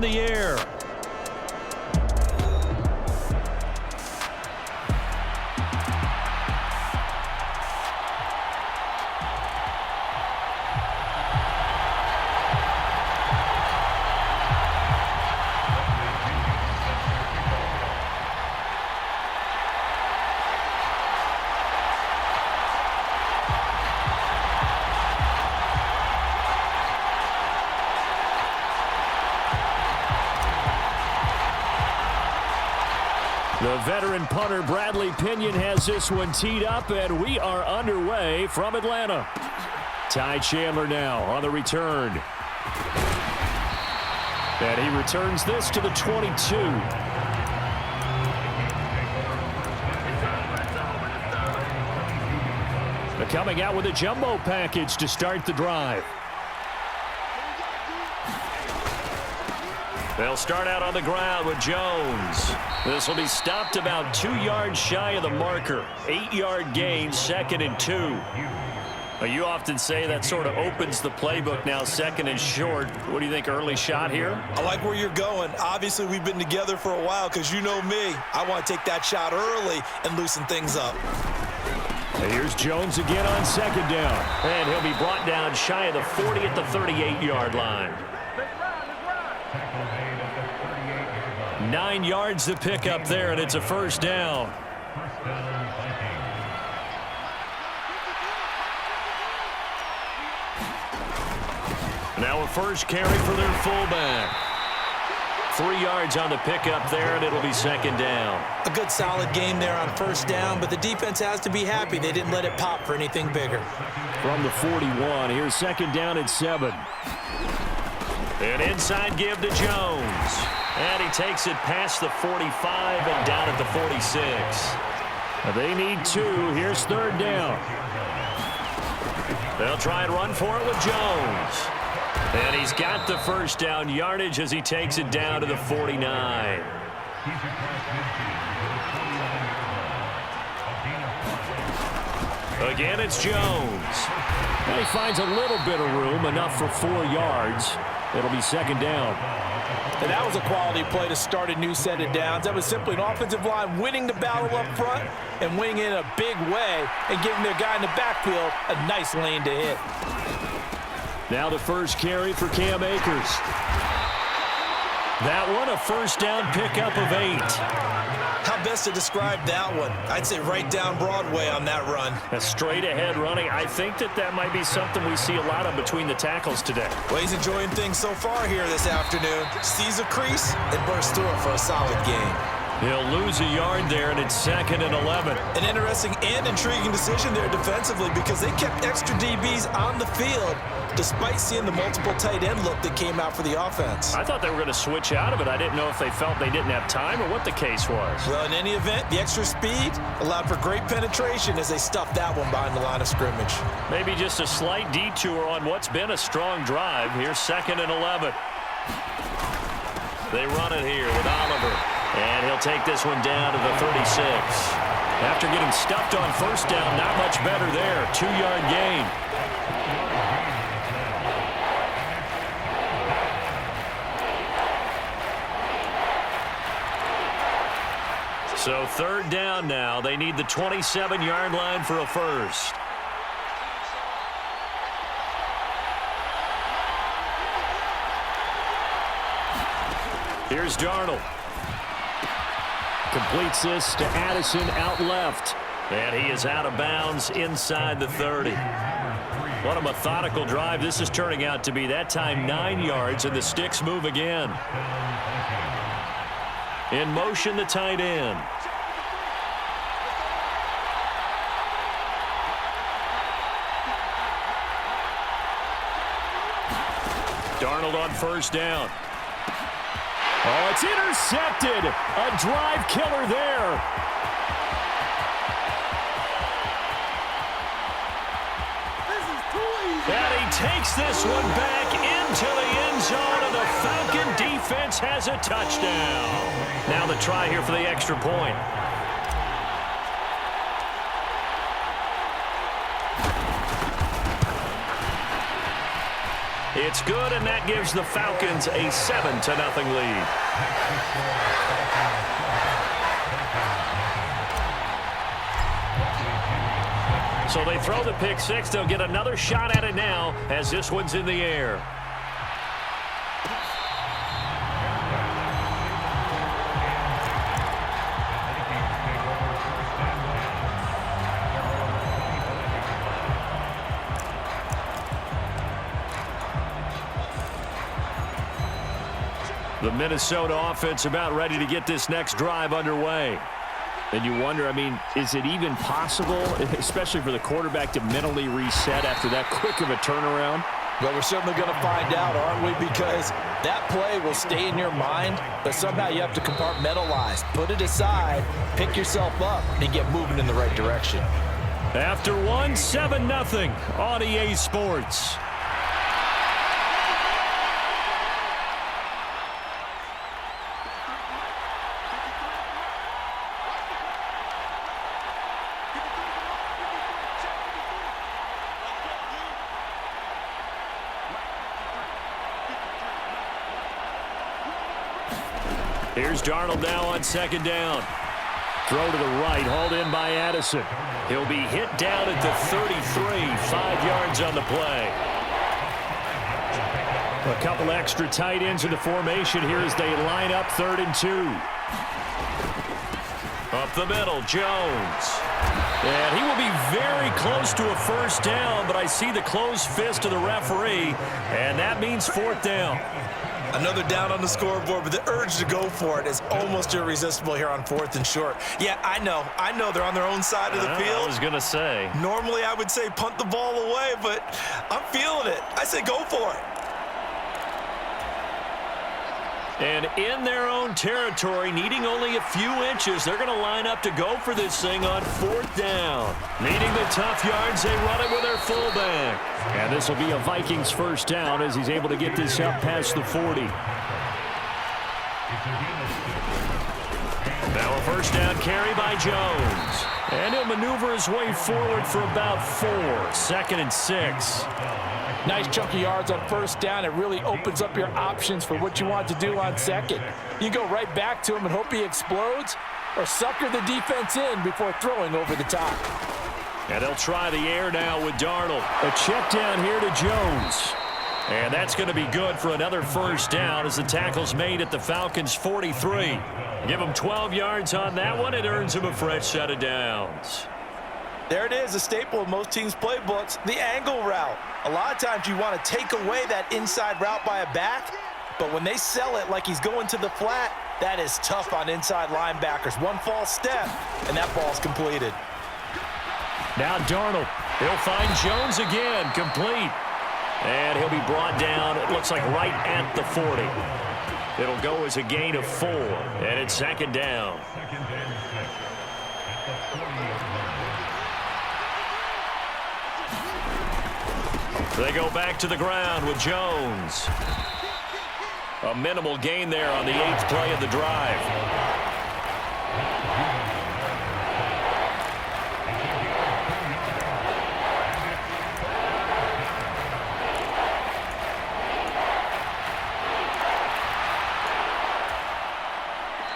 the air. The veteran punter Bradley Pinion has this one teed up, and we are underway from Atlanta. Ty Chandler now on the return. And he returns this to the 22. They're coming out with a jumbo package to start the drive. They'll start out on the ground with Jones. This will be stopped about 2 yards shy of the marker. 8-yard gain, 2nd and 2. Well, you often say that sort of opens the playbook now, 2nd and short. What do you think, early shot here? I like where you're going. Obviously, we've been together for a while because you know me. I want to take that shot early and loosen things up. And here's Jones again on 2nd down. And he'll be brought down shy of the 40 at the 38-yard line. 9 yards to pick up there, and it's a 1st down. Now a first carry for their fullback. 3 yards on the pickup there, and it'll be 2nd down. A good solid game there on 1st down, but the defense has to be happy they didn't let it pop for anything bigger. From the 41, here's 2nd down at 7. An inside give to Jones. And he takes it past the 45 and down at the 46. They need 2. Here's 3rd down. They'll try and run for it with Jones. And he's got the 1st down yardage as he takes it down to the 49. Again, it's Jones. And he finds a little bit of room, enough for 4 yards. It'll be 2nd down. And that was a quality play to start a new set of downs. That was simply an offensive line winning the battle up front and winning in a big way and giving their guy in the backfield a nice lane to hit. Now the first carry for Cam Akers. That one, a 1st down pickup of 8. How best to describe that one? I'd say right down Broadway on that run. A straight ahead running. I think that might be something we see a lot of between the tackles today. Well, he's enjoying things so far here this afternoon. Sees a crease and bursts through it for a solid gain. He'll lose a yard there, and it's 2nd and 11. An interesting and intriguing decision there defensively because they kept extra DBs on the field despite seeing the multiple tight end look that came out for the offense. I thought they were going to switch out of it. I didn't know if they felt they didn't have time or what the case was. Well, in any event, the extra speed allowed for great penetration as they stuffed that one behind the line of scrimmage. Maybe just a slight detour on what's been a strong drive. Here's 2nd and 11. They run it here with Oliver. And he'll take this one down to the 36. After getting stuffed on 1st down, not much better there. 2-yard gain. So 3rd down now. They need the 27-yard line for a 1st. Here's Darnold. Completes this to Addison out left. And he is out of bounds inside the 30. What a methodical drive this is turning out to be. That time 9 yards, and the sticks move again. In motion, the tight end. Darnold on 1st down. Oh, it's intercepted. A drive killer there. And he takes this one back into the end zone, and the Falcon defense has a touchdown. Now the try here for the extra point. It's good, and that gives the Falcons a 7-0 lead. So they throw the pick six. They'll get another shot at it now as this one's in the air. The Minnesota offense about ready to get this next drive underway. And you wonder, I mean, is it even possible, especially for the quarterback, to mentally reset after that quick of a turnaround? Well, we're certainly going to find out, aren't we? Because that play will stay in your mind, but somehow you have to compartmentalize. Put it aside, pick yourself up, and get moving in the right direction. After one, 7-0 on EA Sports. Here's Darnold now on second down. Throw to the right, hauled in by Addison. He'll be hit down at the 33, 5 yards on the play. A couple extra tight ends in the formation here as they line up 3rd and 2. Up the middle, Jones. And he will be very close to a first down, but I see the closed fist of the referee, and that means 4th down. Another down on the scoreboard, but the urge to go for it is almost irresistible here on 4th and short. Yeah, I know they're on their own side of the field. I was going to say. Normally I would say punt the ball away, but I'm feeling it. I say go for it. And in their own territory, needing only a few inches, they're going to line up to go for this thing on 4th down. Needing the tough yards, they run it with their fullback. And this will be a Vikings first down as he's able to get this up past the 40. Now a first down carry by Jones. And he'll maneuver his way forward for about 4. 2nd and 6. Nice chunk of yards on first down. It really opens up your options for what you want to do on second. You go right back to him and hope he explodes, or sucker the defense in before throwing over the top. And they'll try the air now with Darnold. A check down here to Jones. And that's going to be good for another first down as the tackle's made at the Falcons' 43. Give him 12 yards on that one. It earns him a fresh set of downs. There it is, a staple of most teams' playbooks, the angle route. A lot of times you want to take away that inside route by a back, but when they sell it like he's going to the flat, that is tough on inside linebackers. One false step, and that ball's completed. Now Darnold, he'll find Jones again, complete. And he'll be brought down, it looks like right at the 40. It'll go as a gain of 4, and it's 2nd down. They go back to the ground with Jones. A minimal gain there on the 8th play of the drive.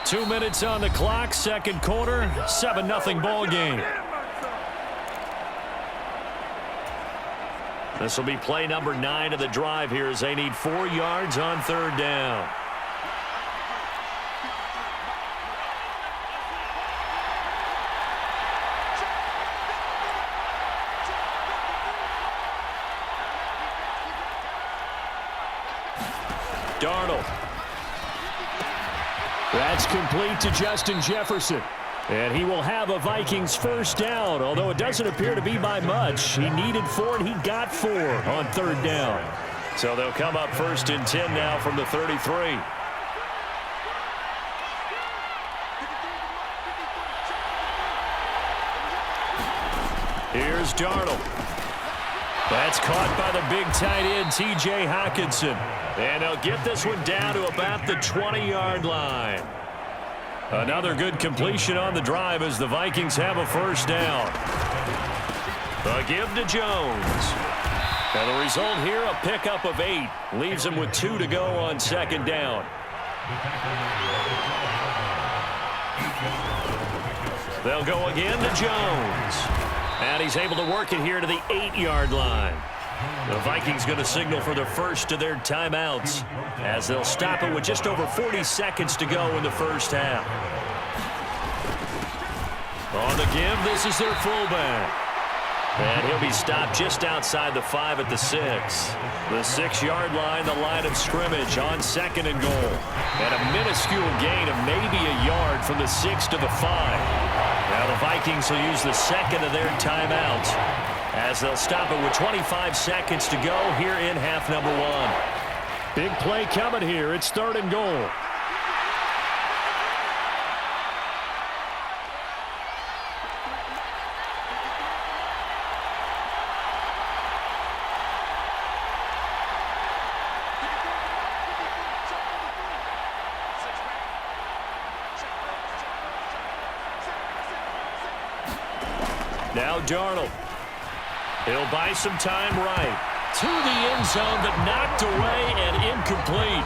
Two minutes on the clock, second quarter, 7-0 ball game. This will be play number 9 of the drive here as they need 4 yards on 3rd down. Darnold. That's complete to Justin Jefferson. And he will have a Vikings first down, although it doesn't appear to be by much. He needed 4, and he got 4 on 3rd down. So they'll come up 1st and 10 now from the 33. Here's Darnold. That's caught by the big tight end, T.J. Hockenson. And they'll get this one down to about the 20-yard line. Another good completion on the drive as the Vikings have a first down. A give to Jones. And the result here, a pickup of 8. Leaves him with 2 to go on second down. They'll go again to Jones. And he's able to work it here to the 8-yard line. The Vikings going to signal for the first of their timeouts as they'll stop it with just over 40 seconds to go in the first half. On the give, this is their fullback. And he'll be stopped just outside the 5 at the 6. The 6-yard line, the line of scrimmage on second and goal. And a minuscule gain of maybe a yard from the 6 to the 5. Now the Vikings will use the second of their timeouts as they'll stop it with 25 seconds to go here in half number 1. Big play coming here. It's 3rd and goal. Now Darnold. He'll buy some time right. To the end zone, but knocked away and incomplete.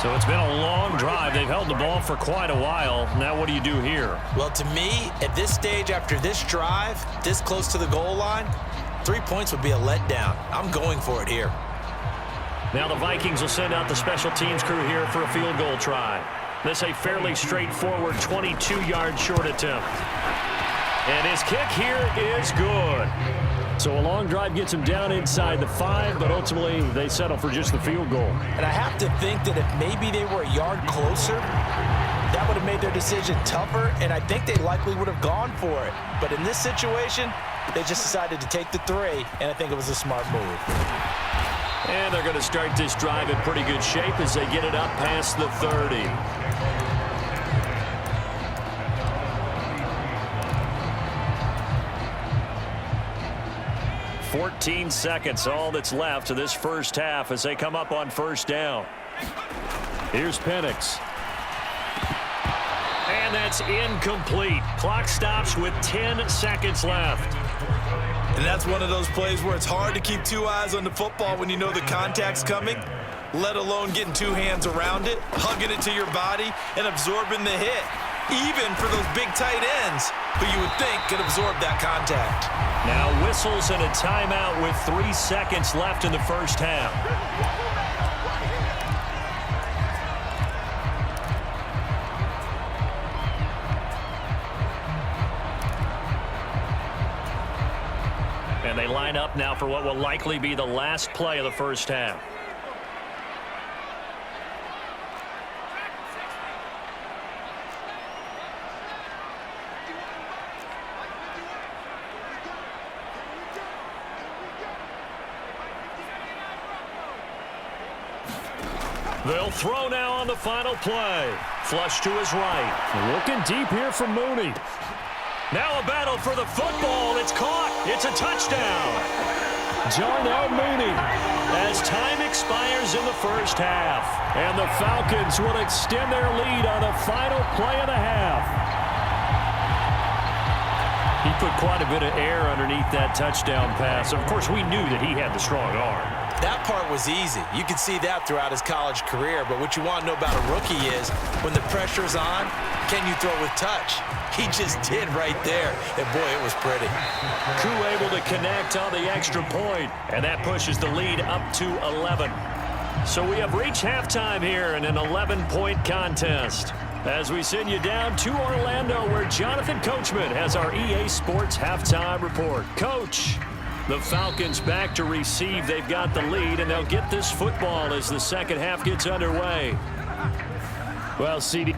So it's been a long drive. They've held the ball for quite a while. Now what do you do here? Well, to me, at this stage after this drive, this close to the goal line, 3 points would be a letdown. I'm going for it here. Now the Vikings will send out the special teams crew here for a field goal try. This a fairly straightforward 22-yard short attempt. And his kick here is good. So a long drive gets him down inside the 5, but ultimately they settle for just the field goal. And I have to think that if maybe they were a yard closer, that would have made their decision tougher, and I think they likely would have gone for it. But in this situation, they just decided to take the 3, and I think it was a smart move. And they're going to start this drive in pretty good shape as they get it up past the 30. 14 seconds, all that's left of this first half as they come up on first down. Here's Penix. And that's incomplete. Clock stops with 10 seconds left. And that's one of those plays where it's hard to keep 2 eyes on the football when you know the contact's coming, let alone getting 2 hands around it, hugging it to your body, and absorbing the hit. Even for those big tight ends who you would think could absorb that contact. Now whistles and a timeout with 3 seconds left in the first half. And they line up now for what will likely be the last play of the first half. They'll throw now on the final play. Flush to his right. Looking deep here for Mooney. Now a battle for the football. It's caught. It's a touchdown. Darnell Mooney as time expires in the first half. And the Falcons will extend their lead on the final play of the half. He put quite a bit of air underneath that touchdown pass. Of course, we knew that he had the strong arm. That part was easy. You can see that throughout his college career. But what you want to know about a rookie is when the pressure's on, can you throw with touch? He just did right there. And, boy, it was pretty. Koo able to connect on the extra point, and that pushes the lead up to 11. So we have reached halftime here in an 11-point contest. As we send you down to Orlando, where Jonathan Coachman has our EA Sports Halftime Report. Coach, the Falcons back to receive. They've got the lead, and they'll get this football as the second half gets underway. Well, CD.